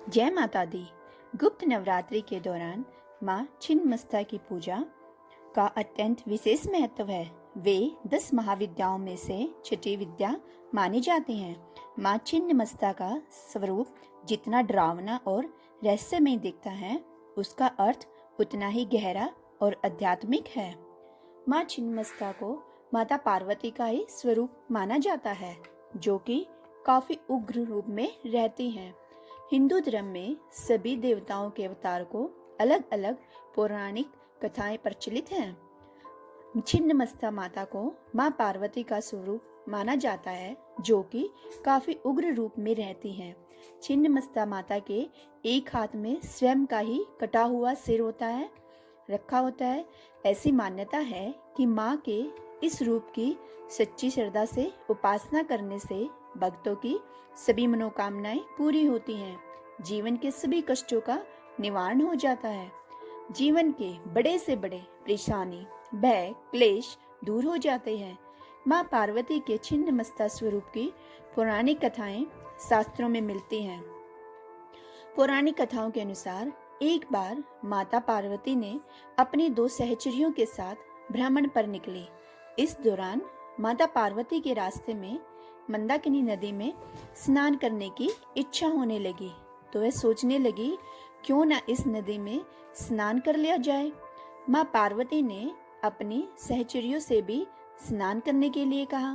जय माता दी। गुप्त नवरात्रि के दौरान माँ छिन्नमस्ता की पूजा का अत्यंत विशेष महत्व है। वे 10 महाविद्याओं में से छठी विद्या मानी जाती हैं। माँ छिन्नमस्ता का स्वरूप जितना डरावना और रहस्यमय दिखता है, उसका अर्थ उतना ही गहरा और आध्यात्मिक है। माँ छिन्नमस्ता को माता पार्वती का ही स्वरूप माना जाता है, जो कि काफी उग्र रूप में रहती हैं। हिंदू धर्म में सभी देवताओं के अवतार को अलग अलग पौराणिक कथाएं प्रचलित हैं। छिन्नमस्ता माता को माँ पार्वती का स्वरूप माना जाता है, जो कि काफी उग्र रूप में रहती हैं। छिन्नमस्ता माता के एक हाथ में स्वयं का ही कटा हुआ सिर रखा होता है। ऐसी मान्यता है कि माँ के इस रूप की सच्ची श्रद्धा से उपासना करने से भक्तों की सभी मनोकामनाएं पूरी होती हैं। जीवन के सभी कष्टों का निवारण हो जाता है। जीवन के बड़े से बड़े परेशानी, भय, क्लेश दूर हो जाते हैं। माँ पार्वती के छिन्नमस्ता स्वरूप की पौराणिक कथाएं शास्त्रों में मिलती हैं। पौराणिक कथाओं के अनुसार एक बार माता पार्वती ने अपनी 2 सहचरियों के साथ भ्रमण पर निकली। इस दौरान माता पार्वती के रास्ते में मंदाकिनी नदी में स्नान करने की इच्छा होने लगी, तो वह सोचने लगी, क्यों ना इस नदी में स्नान कर लिया जाए। माँ पार्वती ने अपनी सहचरियों से भी स्नान करने के लिए कहा,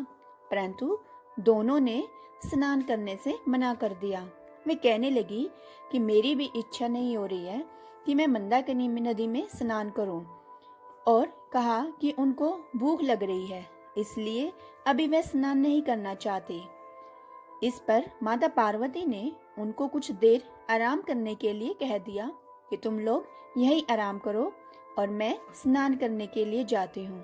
परंतु दोनों ने स्नान करने से मना कर दिया। वे कहने लगी कि मेरी भी इच्छा नहीं हो रही है कि मैं मंदाकिनी नदी में स्नान करूं, और कहा कि उनको भूख लग रही है, इसलिए अभी वह स्नान नहीं करना चाहती। इस पर माता पार्वती ने उनको कुछ देर आराम करने के लिए कह दिया कि तुम लोग यहीं आराम करो और मैं स्नान करने के लिए जाती हूँ।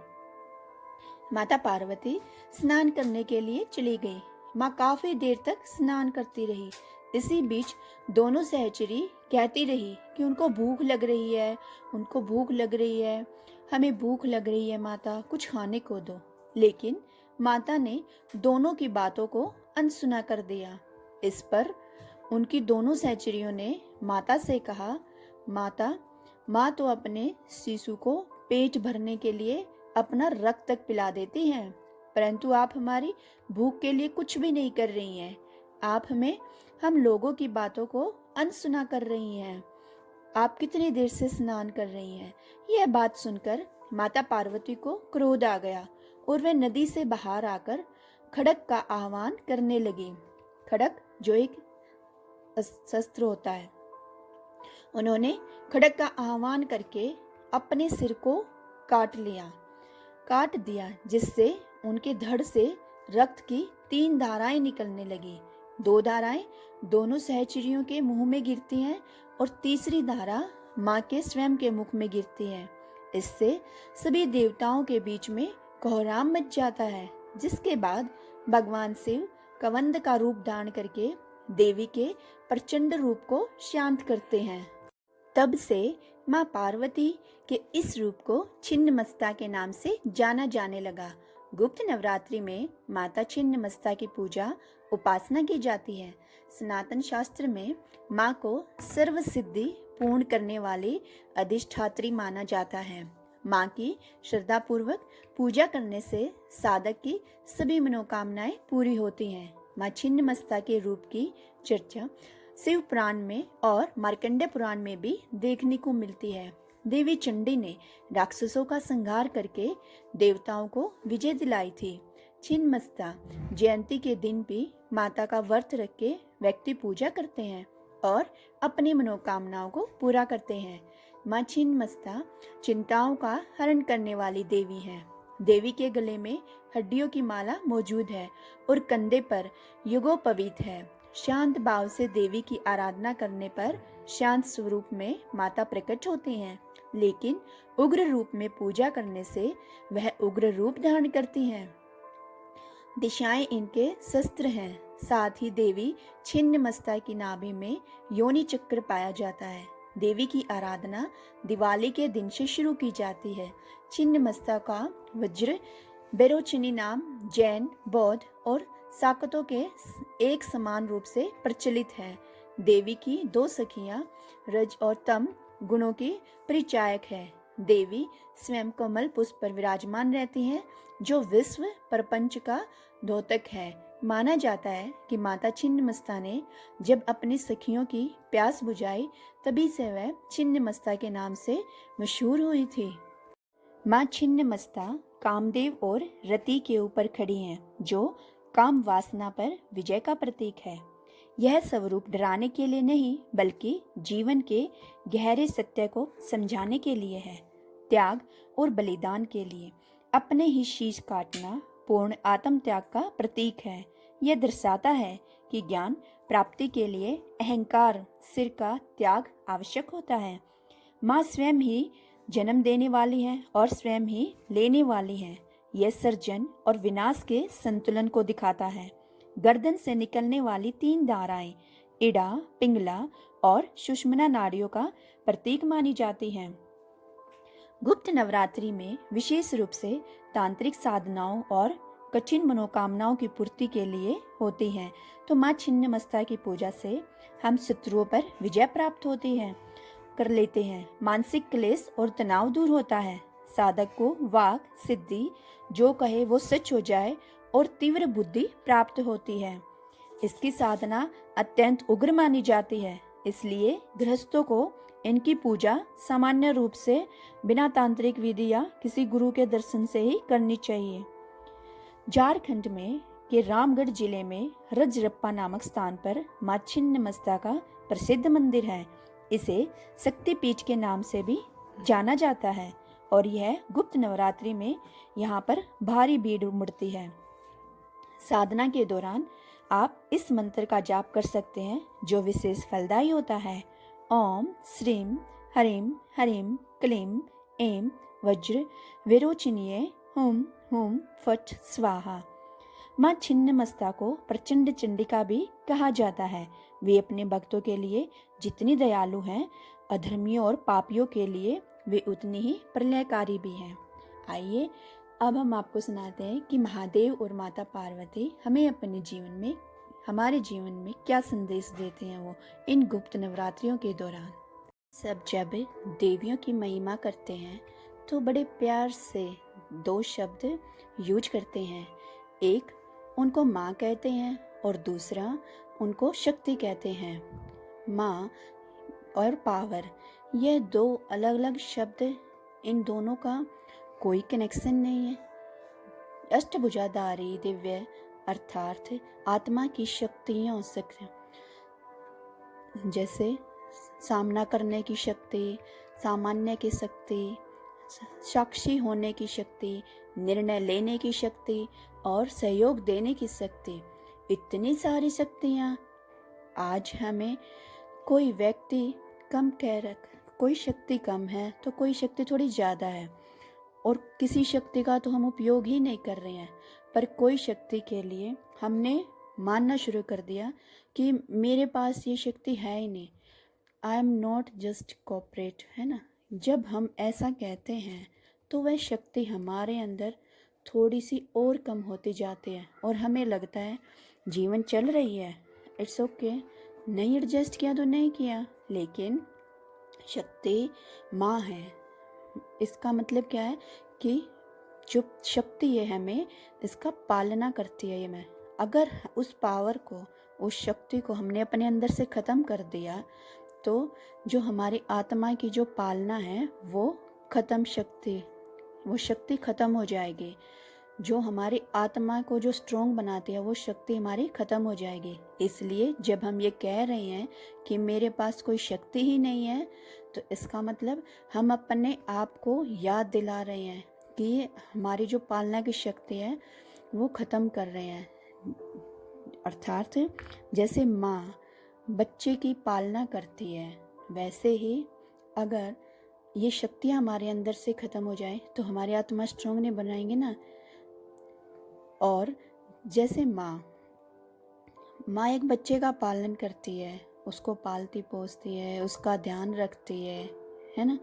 माता पार्वती स्नान करने के लिए चली गई। माँ काफी देर तक स्नान करती रही। इसी बीच दोनों सहचरी कहती रही कि उनको भूख लग रही है, उनको भूख लग रही है, हमें भूख लग रही है माता, कुछ खाने को दो। लेकिन माता ने दोनों की बातों को अनसुना कर दिया। इस पर उनकी दोनों सहचरियों ने माता से कहा, माता, माँ तो अपने शिशु को पेट भरने के लिए अपना रक्त तक पिला देती हैं, परंतु आप हमारी भूख के लिए कुछ भी नहीं कर रही हैं। आप हम लोगों की बातों को अनसुना कर रही हैं। आप कितनी देर से स्नान कर रही हैं। यह बात सुनकर माता पार्वती को क्रोध आ गया और वह नदी से बाहर आकर खड्ग का आह्वान करने लगी। खड्ग जो एक शस्त्र होता है, उन्होंने खड्ग का आह्वान करके अपने सिर को काट दिया, जिससे उनके धड़ से रक्त की 3 धाराएं निकलने लगी। 2 धाराएं दोनों सहचरियों के मुंह में गिरती हैं और तीसरी धारा माँ के स्वयं के मुख में गिरती है। इससे सभी देवताओं के बीच में कोहराम मच जाता है, जिसके बाद भगवान शिव कवंद का रूप धारण करके देवी के प्रचंड रूप को शांत करते हैं। तब से माँ पार्वती के इस रूप को छिन्नमस्ता के नाम से जाना जाने लगा। गुप्त नवरात्रि में माता छिन्नमस्ता की पूजा उपासना की जाती है। सनातन शास्त्र में माँ को सर्व सिद्धि पूर्ण करने वाली अधिष्ठात्री माना जाता है। माँ की श्रद्धा पूर्वक पूजा करने से साधक की सभी मनोकामनाएं पूरी होती हैं। माँ छिन्नमस्ता के रूप की चर्चा शिव पुराण में और मार्कंडेय पुराण में भी देखने को मिलती है। देवी चंडी ने राक्षसों का संहार करके देवताओं को विजय दिलाई थी। छिन्नमस्ता जयंती के दिन भी माता का व्रत रख के व्यक्ति पूजा करते हैं और अपनी मनोकामनाओं को पूरा करते हैं। माँ छिन्नमस्ता चिंताओं का हरण करने वाली देवी हैं। देवी के गले में हड्डियों की माला मौजूद है और कंधे पर युगोपवीत है। शांत भाव से देवी की आराधना करने पर शांत स्वरूप में माता प्रकट होती हैं, लेकिन उग्र रूप में पूजा करने से वह उग्र रूप धारण करती हैं। दिशाएं इनके शस्त्र हैं। साथ ही देवी छिन्नमस्ता की नाभि में योनि चक्र पाया जाता है। देवी की आराधना दिवाली के दिन से शुरू की जाती है। छिन्नमस्ता का वज्र बेरोचनी नाम जैन, बौद्ध और साकतों के एक समान रूप से प्रचलित है। देवी की दो सखियां रज और तम गुणों की परिचायक है। देवी स्वयं कोमल पुष्प पर विराजमान रहती हैं, जो विश्व प्रपंच का द्योतक है। माना जाता है कि माता छिन्नमस्ता ने जब अपनी सखियों की प्यास बुझाई, तभी से वह छिन्नमस्ता के नाम से मशहूर हुई थी। माँ छिन्नमस्ता कामदेव और रति के ऊपर खड़ी हैं, जो काम वासना पर विजय का प्रतीक है। यह स्वरूप डराने के लिए नहीं, बल्कि जीवन के गहरे सत्य को समझाने के लिए है। त्याग और बलिदान के लिए अपने ही शीश काटना पूर्ण आत्म त्याग का प्रतीक है। यह दर्शाता है कि ज्ञान प्राप्ति के लिए अहंकार सिर का त्याग आवश्यक होता है। माँ स्वयं ही जन्म देने वाली है और स्वयं ही लेने वाली है। यह सर्जन और विनाश के संतुलन को दिखाता है। गर्दन से निकलने वाली 3 धाराएं इड़ा, पिंगला और सुषुम्ना नाड़ियों का प्रतीक मानी जाती हैं। गुप्त नवरात्रि में विशेष रूप से तांत्रिक साधनाओं और कठिन मनोकामनाओं की पूर्ति के लिए होती हैं। तो माँ छिन्नमस्ता की पूजा से हम शत्रुओं पर विजय प्राप्त होती है कर लेते हैं। मानसिक क्लेश और तनाव दूर होता है। साधक को वाक सिद्धि, जो कहे वो सच हो जाए, और तीव्र बुद्धि प्राप्त होती है। इसकी साधना अत्यंत उग्र मानी जाती है, इसलिए गृहस्थों को इनकी पूजा सामान्य रूप से बिना तांत्रिक विधि या किसी गुरु के दर्शन से ही करनी चाहिए। झारखंड में के रामगढ़ जिले में रजरप्पा नामक स्थान पर माँ छिन्नमस्ता का प्रसिद्ध मंदिर है। इसे शक्तिपीठ के नाम से भी जाना जाता है और यह गुप्त नवरात्रि में यहाँ पर भारी भीड़ उमड़ती है। साधना के दौरान आप इस मंत्र का जाप कर सकते हैं, जो विशेष फलदायी होता है। ओम श्रीम हरीम हरीम क्लीम ऐं वज्र विरोचिनीये हुम हुम फट स्वाहा। माँ छिन्नमस्ता को प्रचंड चंडिका भी कहा जाता है। वे अपने भक्तों के लिए जितनी दयालु हैं, अधर्मियों और पापियों के लिए वे उतनी ही प्रलयकारी भी हैं। आइए अब हम आपको सुनाते हैं कि महादेव और माता पार्वती हमें अपने जीवन में, हमारे जीवन में क्या संदेश देते हैं वो इन गुप्त नवरात्रियों के दौरान। सब जब देवियों की महिमा करते हैं तो बड़े प्यार से 2 शब्द यूज करते हैं। एक उनको माँ कहते हैं और दूसरा उनको शक्ति कहते हैं। माँ और पावर, ये 2 अलग अलग शब्द, इन दोनों का कोई कनेक्शन नहीं है। अष्टभुजाधारी दिव्य अर्थात आत्मा की शक्तियों से, जैसे सामना करने की शक्ति, सामान्य की शक्ति, साक्षी होने की शक्ति, निर्णय लेने की शक्ति और सहयोग देने की शक्ति, इतनी सारी शक्तियाँ। आज हमें कोई व्यक्ति कम कह रख, कोई शक्ति कम है तो कोई शक्ति थोड़ी ज़्यादा है, और किसी शक्ति का तो हम उपयोग ही नहीं कर रहे हैं। पर कोई शक्ति के लिए हमने मानना शुरू कर दिया कि मेरे पास ये शक्ति है ही नहीं, I am not just corporate, है ना। जब हम ऐसा कहते हैं तो वह शक्ति हमारे अंदर थोड़ी सी और कम होती जाती है और हमें लगता है जीवन चल रही है, इट्स ओके, नहीं एडजस्ट किया तो नहीं किया। लेकिन शक्ति माँ है। इसका मतलब क्या है कि जो शक्ति है हमें इसका पालना करती है। ये मैं अगर उस पावर को, उस शक्ति को हमने अपने अंदर से ख़त्म कर दिया तो जो हमारी आत्मा की जो पालना है वो शक्ति ख़त्म हो जाएगी। जो हमारी आत्मा को जो स्ट्रोंग बनाती है वो शक्ति हमारी ख़त्म हो जाएगी। इसलिए जब हम ये कह रहे हैं कि मेरे पास कोई शक्ति ही नहीं है, तो इसका मतलब हम अपने आप को याद दिला रहे हैं कि हमारी जो पालना की शक्ति है वो ख़त्म कर रहे हैं। अर्थात जैसे माँ बच्चे की पालना करती है, वैसे ही अगर ये शक्तियाँ हमारे अंदर से ख़त्म हो जाए तो हमारी आत्मा स्ट्रोंग नहीं बनाएंगे ना। और जैसे माँ एक बच्चे का पालन करती है, उसको पालती पोसती है, उसका ध्यान रखती है ना।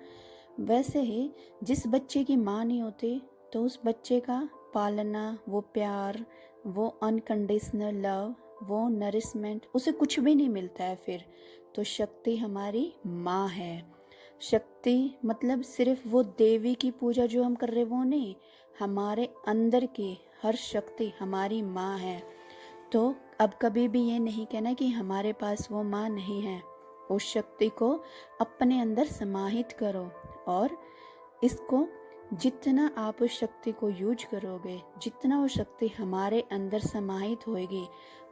वैसे ही जिस बच्चे की माँ नहीं होती तो उस बच्चे का पालना, वो प्यार, वो अनकंडीशनल लव वो नरिशमेंट उसे कुछ भी नहीं मिलता है फिर। तो शक्ति हमारी माँ है। शक्ति मतलब सिर्फ वो देवी की पूजा जो हम कर रहे वो नहीं, हमारे अंदर की हर शक्ति हमारी माँ है। तो अब कभी भी ये नहीं कहना कि हमारे पास वो माँ नहीं है। उस शक्ति को अपने अंदर समाहित करो, और इसको जितना आप उस शक्ति को यूज करोगे, जितना वो शक्ति हमारे अंदर समाहित होएगी,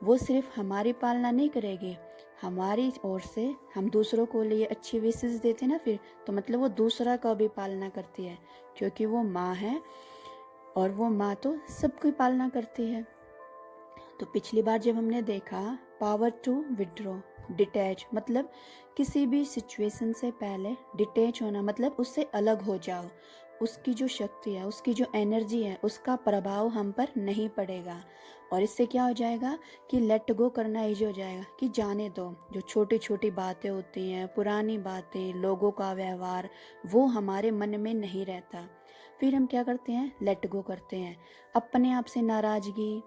वो सिर्फ हमारी पालना नहीं करेगी, हमारी ओर से हम दूसरों को लिए अच्छी विशेष देते ना फिर, तो मतलब वो दूसरा का भी पालना करती है, क्योंकि वो माँ है और वो माँ तो सबकी पालना करती है। तो पिछली बार जब हमने देखा पावर टू विड्रॉ, डिटैच मतलब किसी भी सिचुएशन से पहले डिटैच होना, मतलब उससे अलग हो जाओ। उसकी जो शक्ति है, उसकी जो एनर्जी है, उसका प्रभाव हम पर नहीं पड़ेगा। और इससे क्या हो जाएगा कि लेट गो करना ईजी हो जाएगा, कि जाने दो। जो छोटी छोटी बातें होती हैं, पुरानी बातें, लोगों का व्यवहार, वो हमारे मन में नहीं रहता। फिर हम क्या करते हैं, लेट गो करते हैं। अपने आप से नाराजगी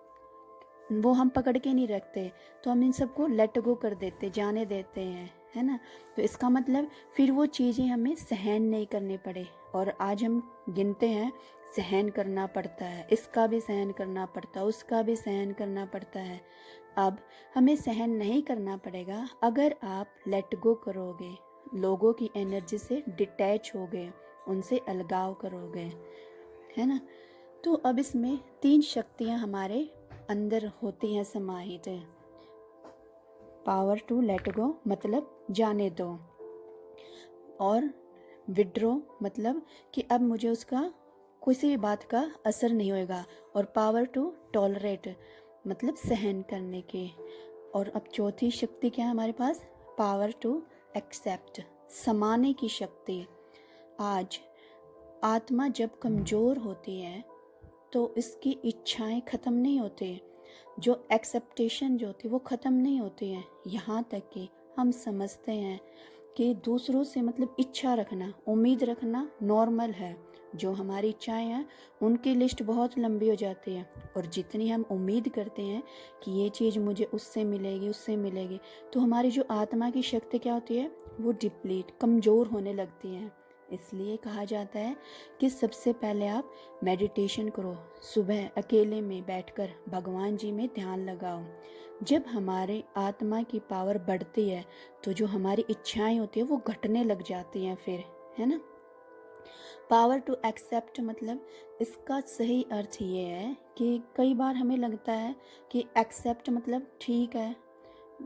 वो हम पकड़ के नहीं रखते, तो हम इन सबको लेट गो कर देते, जाने देते हैं, है ना। तो इसका मतलब फिर वो चीज़ें हमें सहन नहीं करनी पड़े। और आज हम गिनते हैं सहन करना पड़ता है, इसका भी सहन करना पड़ता है, उसका भी सहन करना पड़ता है। अब हमें सहन नहीं करना पड़ेगा अगर आप लेट गो करोगे, लोगों की एनर्जी से डिटैच होगे, उनसे अलगाव करोगे, है ना। तो अब इसमें 3 शक्तियाँ हमारे अंदर होती हैं समाहित। पावर टू लेट गो मतलब जाने दो, और विड्रॉ मतलब कि अब मुझे उसका किसी भी बात का असर नहीं होएगा, और पावर टू टॉलरेट मतलब सहन करने के। और अब चौथी शक्ति क्या है हमारे पास, पावर टू एक्सेप्ट, समाने की शक्ति। आज आत्मा जब कमज़ोर होती है तो इसकी इच्छाएं ख़त्म नहीं होती, जो एक्सेप्टेशन जो होती है वो ख़त्म नहीं होती है। यहाँ तक कि हम समझते हैं कि दूसरों से मतलब इच्छा रखना, उम्मीद रखना नॉर्मल है। जो हमारी इच्छाएं हैं उनकी लिस्ट बहुत लंबी हो जाती है, और जितनी हम उम्मीद करते हैं कि ये चीज़ मुझे उससे मिलेगी, उससे मिलेगी, तो हमारी जो आत्मा की शक्ति क्या होती है, वो डिप्लीट, कमज़ोर होने लगती है। इसलिए कहा जाता है कि सबसे पहले आप मेडिटेशन करो, सुबह अकेले में बैठकर भगवान जी में ध्यान लगाओ। जब हमारे आत्मा की पावर बढ़ती है तो जो हमारी इच्छाएं होती है वो घटने लग जाती हैं फिर, है ना। पावर टू एक्सेप्ट मतलब इसका सही अर्थ ये है कि कई बार हमें लगता है कि एक्सेप्ट मतलब ठीक है,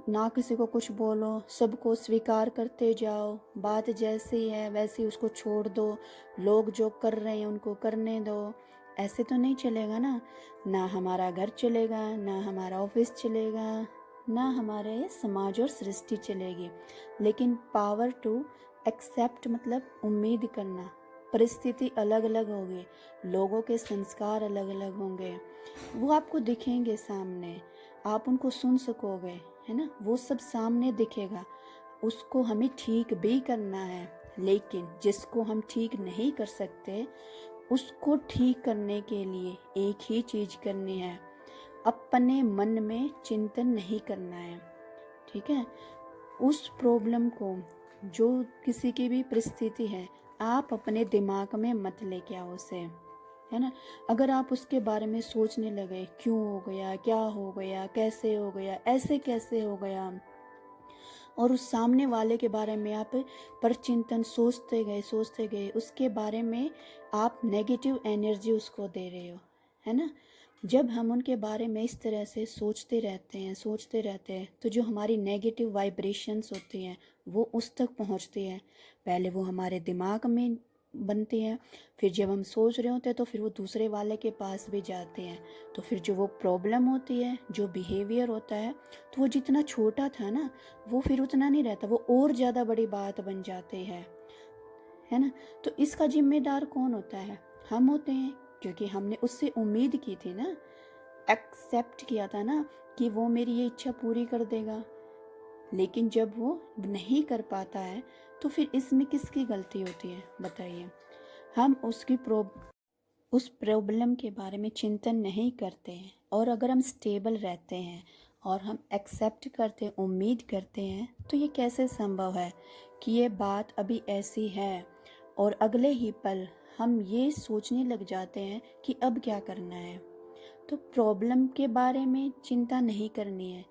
ना किसी को कुछ बोलो, सबको स्वीकार करते जाओ, बात जैसी है वैसी उसको छोड़ दो, लोग जो कर रहे हैं उनको करने दो। ऐसे तो नहीं चलेगा ना, ना हमारा घर चलेगा, ना हमारा ऑफिस चलेगा, ना हमारे समाज और सृष्टि चलेगी। लेकिन पावर टू एक्सेप्ट मतलब उम्मीद करना, परिस्थिति अलग अलग होगी, लोगों के संस्कार अलग अलग होंगे, वो आपको दिखेंगे सामने, आप उनको सुन सकोगे, है ना, वो सब सामने दिखेगा। उसको हमें ठीक भी करना है, लेकिन जिसको हम ठीक नहीं कर सकते उसको ठीक करने के लिए एक ही चीज करनी है, अपने मन में चिंतन नहीं करना है। ठीक है, उस प्रॉब्लम को, जो किसी की भी परिस्थिति है, आप अपने दिमाग में मत लेके आओ उसे, है ना। अगर आप उसके बारे में सोचने लगे, क्यों हो गया, क्या हो गया, कैसे हो गया, ऐसे कैसे हो गया, और उस सामने वाले के बारे में आप परचिंतन सोचते गए, उसके बारे में आप नेगेटिव एनर्जी उसको दे रहे हो, है ना। जब हम उनके बारे में इस तरह से सोचते रहते हैं तो जो हमारी नेगेटिव वाइब्रेशंस होती हैं वो उस तक पहुंचती है। पहले वो हमारे दिमाग में बनती हैं, फिर जब हम सोच रहे होते हैं तो फिर वो दूसरे वाले के पास भी जाते हैं। तो फिर जो वो प्रॉब्लम होती है, जो बिहेवियर होता है, तो वो जितना छोटा था ना वो फिर उतना नहीं रहता, वो और ज़्यादा बड़ी बात बन जाती है ना। तो इसका जिम्मेदार कौन होता है, हम होते हैं, क्योंकि हमने उससे उम्मीद की थी ना, एक्सेप्ट किया था ना कि वो मेरी ये इच्छा पूरी कर देगा। लेकिन जब वो नहीं कर पाता है तो फिर इसमें किसकी गलती होती है बताइए। हम उस प्रॉब्लम के बारे में चिंतन नहीं करते हैं, और अगर हम स्टेबल रहते हैं और हम एक्सेप्ट करते, उम्मीद करते हैं, तो ये कैसे संभव है कि ये बात अभी ऐसी है और अगले ही पल हम ये सोचने लग जाते हैं कि अब क्या करना है। तो प्रॉब्लम के बारे में चिंता नहीं करनी है,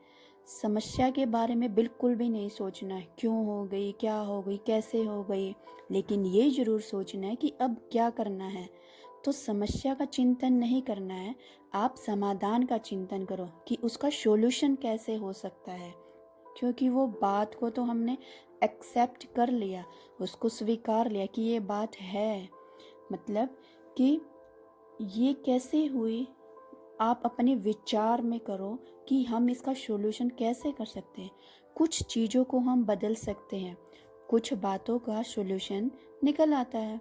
समस्या के बारे में बिल्कुल भी नहीं सोचना है, क्यों हो गई, क्या हो गई, कैसे हो गई, लेकिन ये ज़रूर सोचना है कि अब क्या करना है। तो समस्या का चिंतन नहीं करना है, आप समाधान का चिंतन करो कि उसका सॉल्यूशन कैसे हो सकता है। क्योंकि वो बात को तो हमने एक्सेप्ट कर लिया, उसको स्वीकार लिया कि ये बात है, मतलब कि ये कैसे हुई, आप अपने विचार में करो कि हम इसका सॉल्यूशन कैसे कर सकते हैं। कुछ चीज़ों को हम बदल सकते हैं, कुछ बातों का सॉल्यूशन निकल आता है।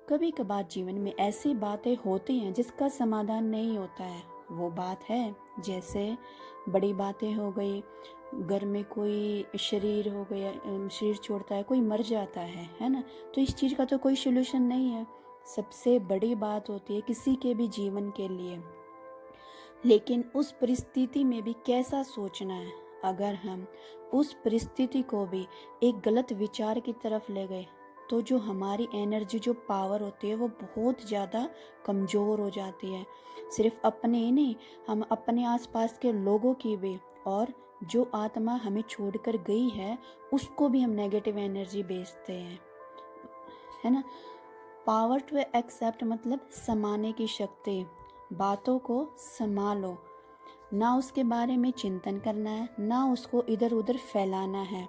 कभी कभार जीवन में ऐसी बातें होती हैं जिसका समाधान नहीं होता है, वो बात है जैसे बड़ी बातें हो गई, घर में कोई शरीर हो गया, शरीर छोड़ता है, कोई मर जाता है ना। तो इस चीज़ का तो कोई सॉल्यूशन नहीं है, सबसे बड़ी बात होती है किसी के भी जीवन के लिए। लेकिन उस परिस्थिति में भी कैसा सोचना है। अगर हम उस परिस्थिति को भी एक गलत विचार की तरफ ले गए तो जो हमारी एनर्जी, जो पावर होती है, वो बहुत ज़्यादा कमज़ोर हो जाती है। सिर्फ अपने ही नहीं, हम अपने आसपास के लोगों की भी, और जो आत्मा हमें छोड़कर गई है उसको भी हम नेगेटिव एनर्जी भेजते हैं, है ना। पावर टू एक्सेप्ट मतलब समाने की शक्ति, बातों को संभालो, ना उसके बारे में चिंतन करना है, ना उसको इधर उधर फैलाना है,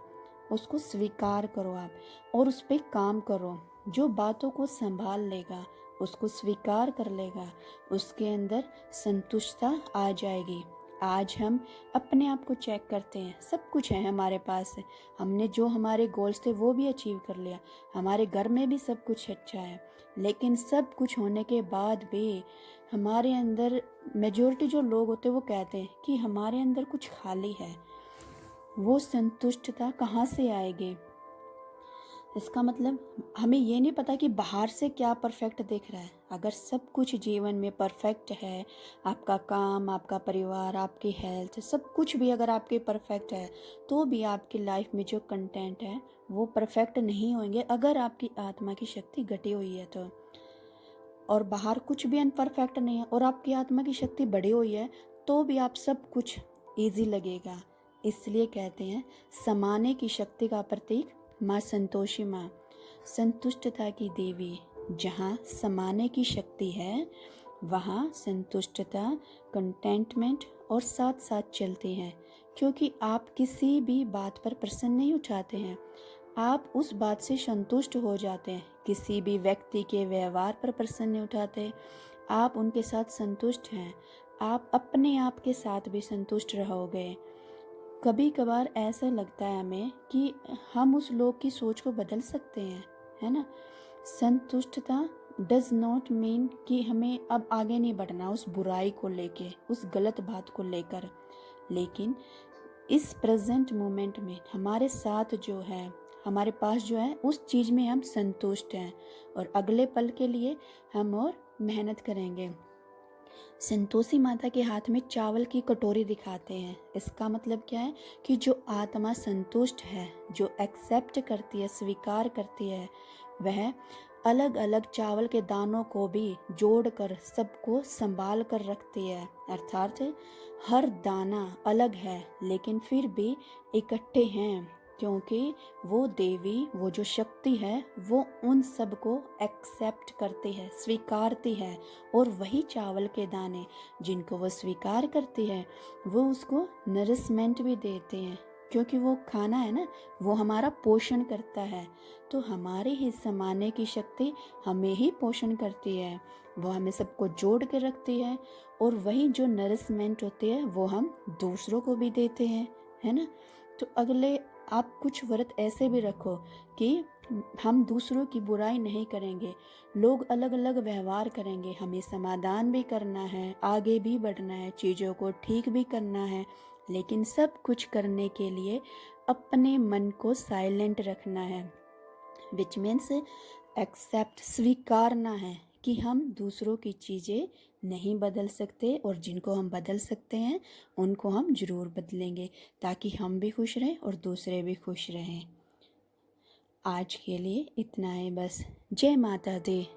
उसको स्वीकार करो आप और उस पर काम करो। जो बातों को संभाल लेगा, उसको स्वीकार कर लेगा, उसके अंदर संतुष्टता आ जाएगी। आज हम अपने आप को चेक करते हैं, सब कुछ है हमारे पास है, हमने जो हमारे गोल्स थे वो भी अचीव कर लिया, हमारे घर में भी सब कुछ अच्छा है, लेकिन सब कुछ होने के बाद भी हमारे अंदर मेजॉरिटी जो लोग होते हैं वो कहते हैं कि हमारे अंदर कुछ खाली है। वो संतुष्टता कहाँ से आएगी? इसका मतलब हमें ये नहीं पता कि बाहर से क्या परफेक्ट दिख रहा है। अगर सब कुछ जीवन में परफेक्ट है, आपका काम, आपका परिवार, आपकी हेल्थ, सब कुछ भी अगर आपके परफेक्ट है, तो भी आपकी लाइफ में जो कंटेंट है वो परफेक्ट नहीं होंगे अगर आपकी आत्मा की शक्ति घटी हुई है तो। और बाहर कुछ भी अनपरफेक्ट नहीं है और आपकी आत्मा की शक्ति बढ़ी हुई है तो भी आप सब कुछ इजी लगेगा। इसलिए कहते हैं समाने की शक्ति का प्रतीक माँ संतोषी माँ, संतुष्टता की देवी। जहाँ समाने की शक्ति है वहाँ संतुष्टता, कंटेंटमेंट और साथ साथ चलती हैं, क्योंकि आप किसी भी बात पर प्रश्न नहीं उठाते हैं, आप उस बात से संतुष्ट हो जाते हैं। किसी भी व्यक्ति के व्यवहार पर प्रश्न नहीं उठाते, आप उनके साथ संतुष्ट हैं, आप अपने आप के साथ भी संतुष्ट रहोगे। कभी कभार ऐसा लगता है हमें कि हम उस लोग की सोच को बदल सकते हैं, है ना। संतुष्टता डज नॉट मीन कि हमें अब आगे नहीं बढ़ना उस बुराई को लेके, उस गलत बात को लेकर, लेकिन इस प्रेजेंट मोमेंट में हमारे साथ जो है, हमारे पास जो है, उस चीज़ में हम संतुष्ट हैं और अगले पल के लिए हम और मेहनत करेंगे। संतोषी माता के हाथ में चावल की कटोरी दिखाते हैं। इसका मतलब क्या है कि जो आत्मा संतुष्ट है, जो एक्सेप्ट करती है, स्वीकार करती है, वह अलग अलग चावल के दानों को भी जोड़कर सबको संभाल कर रखती है। अर्थात हर दाना अलग है लेकिन फिर भी इकट्ठे हैं, क्योंकि वो देवी, वो जो शक्ति है, वो उन सबको एक्सेप्ट करती है, स्वीकारती है। और वही चावल के दाने जिनको वो स्वीकार करती है, वो उसको नरिशमेंट भी देते हैं, क्योंकि वो खाना है ना, वो हमारा पोषण करता है। तो हमारे ही समाने की शक्ति हमें ही पोषण करती है, वो हमें सबको जोड़ के रखती है, और वही जो नरिशमेंट होती है वो हम दूसरों को भी देते हैं, है ना। तो अगले आप कुछ व्रत ऐसे भी रखो कि हम दूसरों की बुराई नहीं करेंगे, लोग अलग अलग व्यवहार करेंगे, हमें समाधान भी करना है, आगे भी बढ़ना है, चीज़ों को ठीक भी करना है, लेकिन सब कुछ करने के लिए अपने मन को साइलेंट रखना है, विच मीन्स एक्सेप्ट, स्वीकारना है कि हम दूसरों की चीज़ें नहीं बदल सकते, और जिनको हम बदल सकते हैं उनको हम ज़रूर बदलेंगे, ताकि हम भी खुश रहें और दूसरे भी खुश रहें। आज के लिए इतना है बस। जय माता दी।